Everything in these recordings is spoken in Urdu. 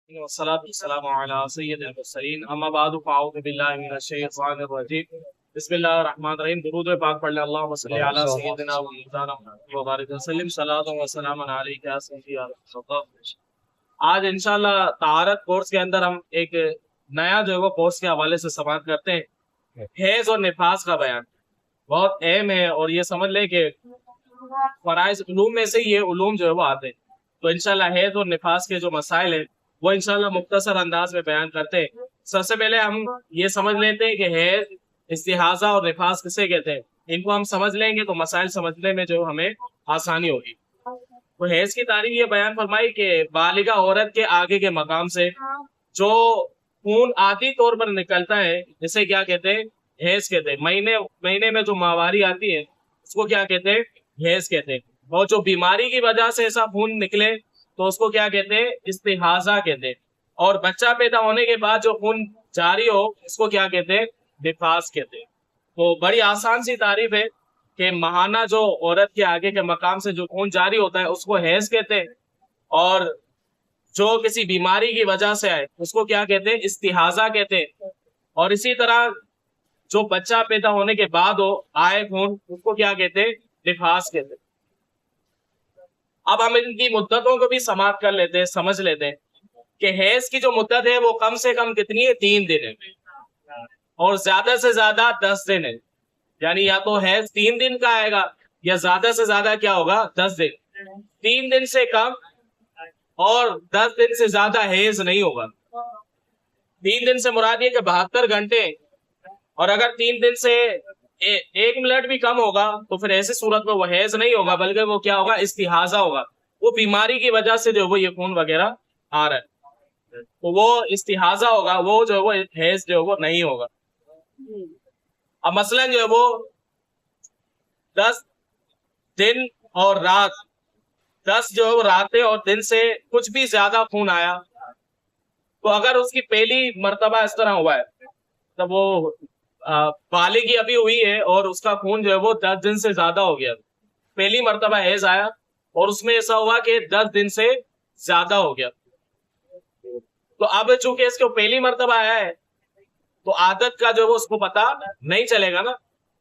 والصلاة والسلام على سید المرسلین اما بعد فاعوذ باللہ من الشیطان الرجیم بسم اللہ الرحمن الرحیم درود پاک پڑھ لیں اللہم صلی علی سیدنا و مولانا محمد وبارک وسلم صلاۃ و سلام علیک یا سیدی یا رسول اللہ۔ آج انشاءاللہ طہارت کورس کے اندر ہم ایک نیا جو ہے وہ کورس کے حوالے سے سماعت کرتے ہیں، حیض اور نفاس کا بیان بہت اہم ہے، اور یہ سمجھ لیں کہ فرائض علوم میں سے یہ علوم جو ہے وہ آتے ہیں۔ تو انشاءاللہ حیض اور نفاس کے جو مسائل ہیں وہ انشاءاللہ مختصر انداز میں بیان کرتے ہیں۔ سب سے پہلے ہم یہ سمجھ لیتے ہیں کہ حیض، استحاضہ اور نفاس کسے کہتے ہیں۔ ان کو ہم سمجھ لیں گے تو مسائل سمجھنے میں جو ہمیں آسانی ہوگی۔ تو حیض کی تعریف یہ بیان فرمائی کہ بالغہ عورت کے آگے کے مقام سے جو خون عادی طور پر نکلتا ہے جسے کیا کہتے ہیں، حیض کہتے ہیں۔ مہینے میں جو ماہواری آتی ہے اس کو کیا کہتے ہیں، حیض کہتے ہیں۔ اور جو بیماری کی وجہ سے ایسا خون نکلے تو اس کو کیا کہتے ہیں، استحاضہ کہتے ہیں۔ اور بچہ پیدا ہونے کے بعد جو خون جاری ہو اس کو کیا کہتے ہیں، نفاس کہتے ہیں۔ تو بڑی آسان سی تعریف ہے کہ ماہانہ جو عورت کے آگے کے مقام سے جو خون جاری ہوتا ہے اس کو حیض کہتے ہیں، اور جو کسی بیماری کی وجہ سے آئے اس کو کیا کہتے ہیں، استحاضہ کہتے ہیں۔ اور اسی طرح جو بچہ پیدا ہونے کے بعد ہو آئے خون اس کو کیا کہتے ہیں، نفاس کہتے ہیں۔ اب ہم ان کی مدتوں کو بھی سماعت کر لیتے ہیں، سمجھ لیتے ہیں کہ حیض کی جو مدت ہے وہ کم سے کم کتنی ہے، 3 دن ہے، اور زیادہ سے زیادہ 10 دن ہے۔ یعنی یا تو حیض 3 دن کا آئے گا یا زیادہ سے زیادہ کیا ہوگا، 10 دن۔ 3 دن سے کم اور 10 دن سے زیادہ حیض نہیں ہوگا۔ 3 دن سے مراد یہ کہ 72 گھنٹے، اور اگر 3 دن سے 1 منٹ بھی کم ہوگا تو پھر ایسی صورت میں وہ حیض نہیں ہوگا بلکہ وہ کیا ہوگا، استحاضہ ہوگا۔ وہ بیماری کی وجہ سے جو وہ یہ خون وغیرہ آ رہا ہے تو وہ استحاضہ ہوگا، وہ جو وہ حیض جو وہ نہیں ہوگا۔ اب مثلا جو ہے وہ 10 دن اور رات، 10 جو ہے وہ راتیں اور دن سے کچھ بھی زیادہ خون آیا تو اگر اس کی پہلی مرتبہ اس طرح ہوا ہے تب وہ بالغی ابھی ہوئی ہے اور اس کا خون جو ہے وہ 10 دن سے زیادہ ہو گیا، پہلی مرتبہ حیض آیا اور اس میں ایسا ہوا کہ 10 دن سے زیادہ ہو گیا، تو اب چونکہ اس کو پہلی مرتبہ آیا ہے تو عادت کا جو وہ اس کو پتا نہیں چلے گا نا،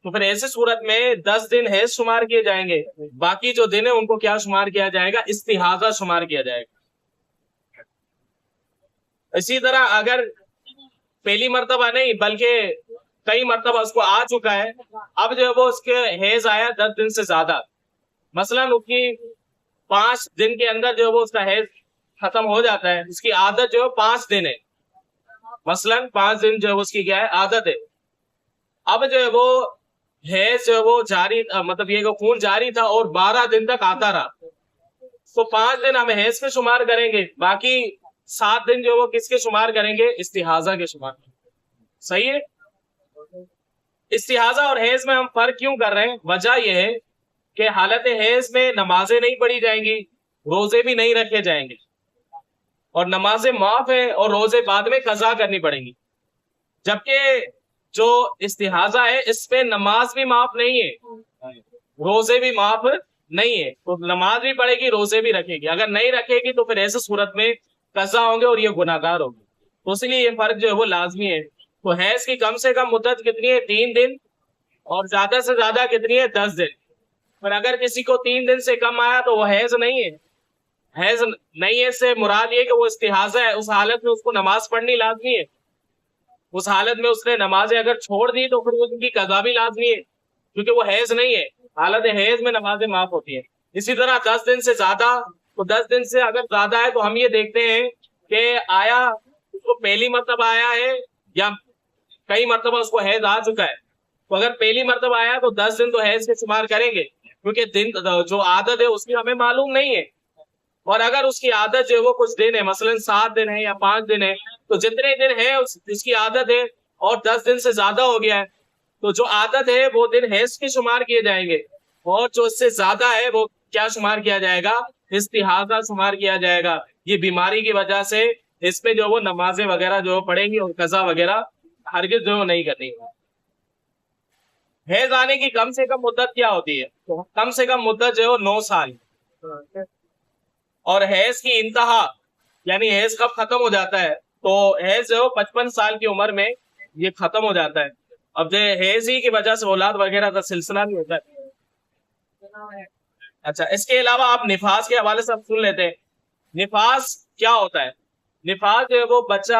تو پھر ایسی صورت میں 10 دن حیض شمار کیے جائیں گے، باقی جو دن ہیں ان کو کیا شمار کیا جائے گا، استحاضہ شمار کیا جائے گا۔ اسی طرح اگر پہلی مرتبہ نہیں بلکہ کئی مرتبہ اس کو آ چکا ہے، اب جو ہے وہ اس کے حیض آیا 10 دن سے زیادہ، مثلا اس کی 5 دن کے اندر جو ہے وہ اس کا حیض ختم ہو جاتا ہے، اس کی عادت جو ہے 5 دن ہے، مثلا 5 دن جو ہے اس کی کیا ہے، عادت ہے۔ اب جو ہے وہ حیض جو ہے وہ جاری، مطلب یہ کہ خون جاری تھا اور 12 دن تک آتا رہا، تو 5 دن ہم حیض کے شمار کریں گے، باقی 7 دن جو وہ کس کے شمار کریں گے، استحاضہ کے شمار۔ صحیح ہے؟ استحاضہ اور حیض میں ہم فرق کیوں کر رہے ہیں؟ وجہ یہ ہے کہ حالت حیض میں نمازیں نہیں پڑھی جائیں گی، روزے بھی نہیں رکھے جائیں گے، اور نمازیں معاف ہیں اور روزے بعد میں قضا کرنی پڑیں گی، جبکہ جو استحاضہ ہے اس میں نماز بھی معاف نہیں ہے، روزے بھی معاف نہیں ہے، تو نماز بھی پڑھے گی، روزے بھی رکھے گی، اگر نہیں رکھے گی تو پھر ایسے صورت میں قضا ہوں گے اور یہ گناہ گار ہوگی، تو اس لیے یہ فرق جو ہے وہ لازمی ہے۔ تو حیض کی کم سے کم مدت کتنی ہے، 3 دن، اور زیادہ سے زیادہ کتنی ہے، 10 دن۔ پر اگر کسی کو 3 دن سے کم آیا تو وہ حیض نہیں ہے، حیض نہیں ہے سے مراد یہ کہ وہ استحاضہ ہے، اس حالت میں اس کو نماز پڑھنی لازمی ہے، اس حالت میں اس نے نمازیں اگر چھوڑ دی تو پھر ان کی قضا بھی لازمی ہے، کیونکہ وہ حیض نہیں ہے، حالت حیض میں نمازیں معاف ہوتی ہیں۔ اسی طرح 10 دن سے زیادہ، تو 10 دن سے اگر زیادہ ہے تو ہم یہ دیکھتے ہیں کہ آیا اس کو پہلی مرتبہ آیا ہے یا کئی مرتبہ اس کو حیض آ چکا ہے، تو اگر پہلی مرتبہ آیا تو 10 دن تو حیض کے شمار کریں گے، کیونکہ دن جو عادت ہے اس کی ہمیں معلوم نہیں ہے، اور اگر اس کی عادت جو ہے وہ کچھ دن ہے، مثلا 7 دن ہے یا 5 دن ہے، تو جتنے دن ہے اس کی عادت ہے اور 10 دن سے زیادہ ہو گیا ہے تو جو عادت ہے وہ دن حیض کے شمار کیے جائیں گے، اور جو اس سے زیادہ ہے وہ کیا شمار کیا جائے گا، استحاضہ شمار کیا جائے گا۔ یہ بیماری کی وجہ سے اس پہ جو وہ نمازیں وغیرہ جو پڑھیں گی اور قضا وغیرہ ہرگز جو نہیں کرنی۔ حیض آنے کی کم سے کم مدت کیا ہوتی ہے؟ تو کم سے کم مدت جو ہے 9 سال، اور حیض کی انتہا یعنی حیض کب ختم ہو جاتا ہے؟ تو حیض جو 55 سال کی عمر میں یہ ختم ہو جاتا ہے. اب جو حیض ہی کی وجہ سے اولاد وغیرہ کا سلسلہ بھی ہوتا ہے. اچھا اس کے علاوہ آپ نفاس کے حوالے سے سن لیتے ہیں. نفاس کیا ہوتا ہے؟ نفاس جو ہے وہ بچہ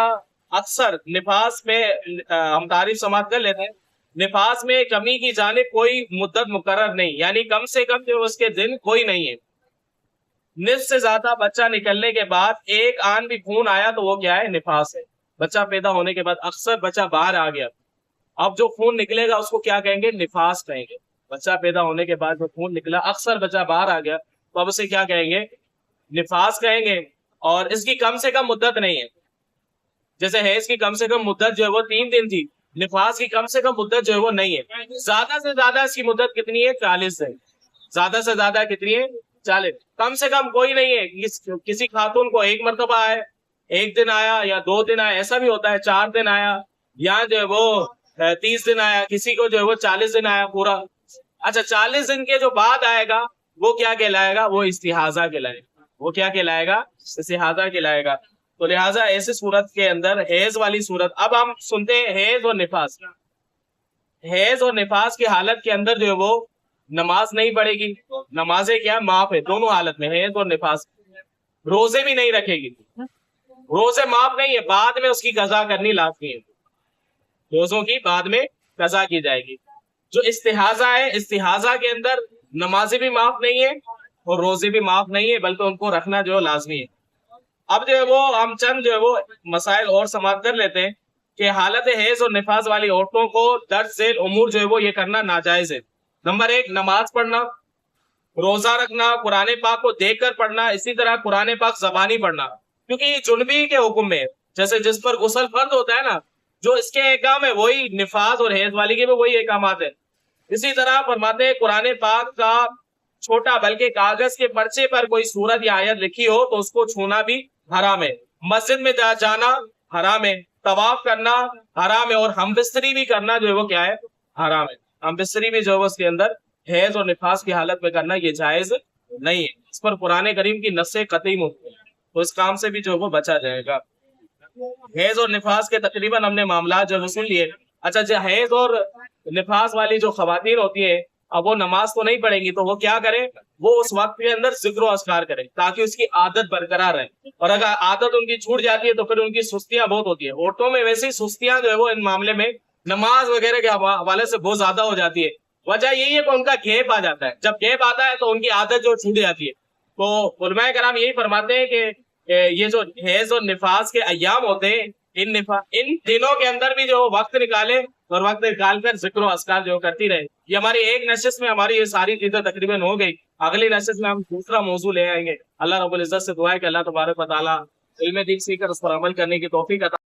اکثر نفاس میں ہم تعریف سماعت کر لیتے ہیں. نفاس میں کمی کی جانب کوئی مدت مقرر نہیں، یعنی کم سے کم جو اس کے دن کوئی نہیں ہے. نصف سے زیادہ بچہ نکلنے کے بعد ایک آن بھی خون آیا تو وہ کیا ہے؟ نفاس ہے. بچہ پیدا ہونے کے بعد اکثر بچہ باہر آ گیا، اب جو خون نکلے گا اس کو کیا کہیں گے؟ نفاس کہیں گے. بچہ پیدا ہونے کے بعد جو خون نکلا اکثر بچہ باہر آ گیا تو اب اسے کیا کہیں گے؟ نفاس کہیں گے. اور اس کی کم سے کم مدت نہیں ہے. جیسے حیض کی کم سے کم مدت جو ہے وہ 3 دن تھی، نفاس کی کم سے کم مدت جو ہے وہ نہیں ہے. زیادہ سے زیادہ اس کی مدت کتنی ہے؟ 40 دن. زیادہ سے زیادہ کتنی ہے؟ 40. کم سے کم کوئی نہیں ہے. کسی خاتون کو ایک مرتبہ آئے، 1 دن آیا یا 2 دن آیا، ایسا بھی ہوتا ہے 4 دن آیا یا جو ہے وہ 30 دن آیا، کسی کو جو ہے وہ 40 دن آیا پورا. اچھا 40 دن کے جو بعد آئے گا وہ کیا کہلائے گا؟ وہ استحاضہ کہلائے گا. وہ کیا کہلائے گا؟ استحاضہ کہلائے گا. تو لہٰذا ایسی صورت کے اندر حیض والی صورت. اب ہم سنتے ہیں حیض اور نفاس. حیض اور نفاس کی حالت کے اندر جو ہے وہ نماز نہیں پڑھے گی. نمازیں کیا معاف ہے دونوں حالت میں، حیض اور نفاس. روزے بھی نہیں رکھے گی. روزے معاف نہیں ہے، بعد میں اس کی قضا کرنی لازمی ہے. روزوں کی بعد میں قضا کی جائے گی. جو استحاضہ ہے، استحاضہ کے اندر نمازیں بھی معاف نہیں ہے اور روزے بھی معاف نہیں ہے، بلکہ ان کو رکھنا جو لازمی ہے. اب جو ہے وہ ہم چند جو ہے وہ مسائل اور سماعت کر لیتے ہیں کہ حالت حیض اور نفاس والی عورتوں کو درج ذیل امور جو ہے وہ یہ کرنا ناجائز ہے. نمبر 1 نماز پڑھنا، روزہ رکھنا، قرآن پاک کو دیکھ کر پڑھنا، اسی طرح قرآن پاک زبانی پڑھنا، کیونکہ یہ جنبی کے حکم میں جیسے جس پر غسل فرض ہوتا ہے نا، جو اس کے احکام ہے وہی نفاس اور حیض والی کے بھی وہی احکامات ہیں. اسی طرح فرماتے ہیں قرآن پاک کا چھوٹا بلکہ کاغذ کے پرچے پر کوئی سورت یا آیت لکھی ہو تو اس کو چھونا بھی حرام ہے. مسجد میں جانا حرام ہے، طواف کرنا حرام ہے، اور ہم بستری بھی کرنا جو ہے وہ کیا ہے؟ حرام ہے. ہم بستری بھی جو ہے اس کے اندر حیض اور نفاس کی حالت میں کرنا یہ جائز نہیں ہے. اس پر قرآن کریم کی نص قطعی مبنی ہے، تو اس کام سے بھی جو ہے وہ بچا جائے گا. حیض اور نفاس کے تقریباً ہم نے معاملات جو ہے سن لیے. اچھا جو حیض اور نفاس والی جو خواتین ہوتی ہیں، اب وہ نماز تو نہیں پڑھیں گی تو وہ کیا کریں؟ وہ اس وقت کے اندر ذکر و اذکار کریں تاکہ اس کی عادت برقرار رہے. اور اگر عادت ان کی چھوٹ جاتی ہے تو پھر ان کی سستیاں بہت ہوتی ہیں. عورتوں میں ویسے ہی سستیاں جو ہے وہ ان معاملے میں نماز وغیرہ کے حوالے سے بہت زیادہ ہو جاتی ہے. وجہ یہی ہے کہ ان کا گیپ آ جاتا ہے. جب گیپ آتا ہے تو ان کی عادت جو چھوٹ جاتی ہے. تو علماء کرام یہی فرماتے ہیں کہ یہ جو حیض اور نفاس کے ایام ہوتے ہیں، ان دنوں کے اندر بھی جو وقت نکالے اور وقت نکال کر ذکر و اذکار جو کرتی رہے. یہ ہماری ایک نشست میں ہماری یہ ساری چیزیں تقریباً ہو گئی. اگلی نشست میں ہم دوسرا موضوع لے آئیں گے. اللہ رب العزت سے دعا ہے کہ اللہ تبارک و تعالیٰ علم دین سیکھ کر اس پر عمل کرنے کی توفیق عطا